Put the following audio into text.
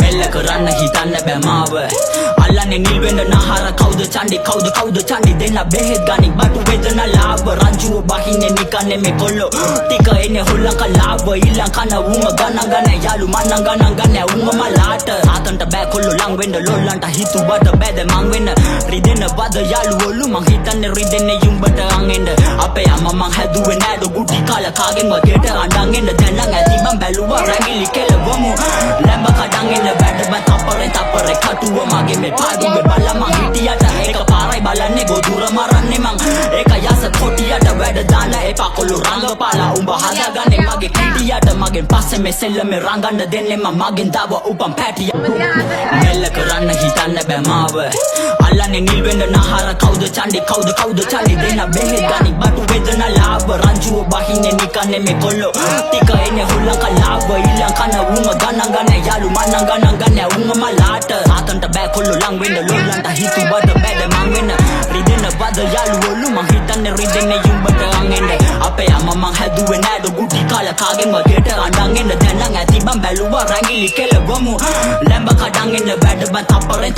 Mella කරන්න හිතන්න බෑ මාව අල්ලන්නේ නිල් වෙන්න නහර කවුද චණ්ඩි දෙන්න බෙහෙත් ගනි බටු වේදන ලාභ රංජුව බහින්නේ නිකන්නේ මේ කොල්ලෝ ටික එන්නේ හොල්ලක ලාභ ඊළඟ කන උම ගණන් යාළු මන්නන් ගණන් උම මලාට ආතන්ට බෑ කොල්ලෝ ලං වෙන්න ලොල්ලන්ට හිතුවට බෑද මං වෙන්න රිදෙන වද යාළු ඔලු මං හිතන්නේ රිදෙන්නේ යුඹට අංගෙන්න අපේ අම්මා මං හැදුවේ නෑඩ ගුටි කාලා කාගෙන් වගේට අඬන් එන්න දැන් නම් ඇති මං බැලුවා රැඟිලි කෙලවමු ලැම්බ කඩන් එන්න බැඩ බන් තප්පරේ කටුව මගේ මේ පාදුවේ බල මං හිටියට ඒක පාරයි බලන්නේ ගොදුර මරන්නේ මං ඒක යස කොටියට වැඩ දාන එපා කොළු රංගපාලා උඹ හදාගන්නේ මගේ කිඩියට මගෙන් පස්සේ මේ සෙල්ලමේ රංගන්න දෙන්නේ මං මගෙන් දාව උපම් පැටිය මෙල්ල කරන්න හිතන්න බෑ මාව අල්ලන්නේ නිල් වෙන්න නහර කවුද චණ්ඩි දෙන්න බෙහෙත් ගනි බටු වේදන ලාභ රංජුව බහින්නේ නිකන්නේ මේ කොල්ලෝ ටික එන්නේ හුල්ලක ලාභ ඊළඟ කන උම ගණන් යාළු මන්නන් ගණන් උම මලාට ආතන්ට බෑ කොල්ලෝ ලං වෙන්න ලොල්ලන්ට හිතුවට බෑද මං වෙන්න රිදෙන වද යාළු ඔලු මං හිතන්නේ රිදෙන්නේ යුඹට අංගෙන්න අපේ අම්මා මං හැදුවේ නෑඩ ගුටි කාලා කාගෙන් වගේට අඬන් එන්න දැන් නම් ඇති මං බැලුවා රැඟිලි කෙලවමු ලැම්බ කඩන් එන්න බැඩ බන් තප්පරෙන්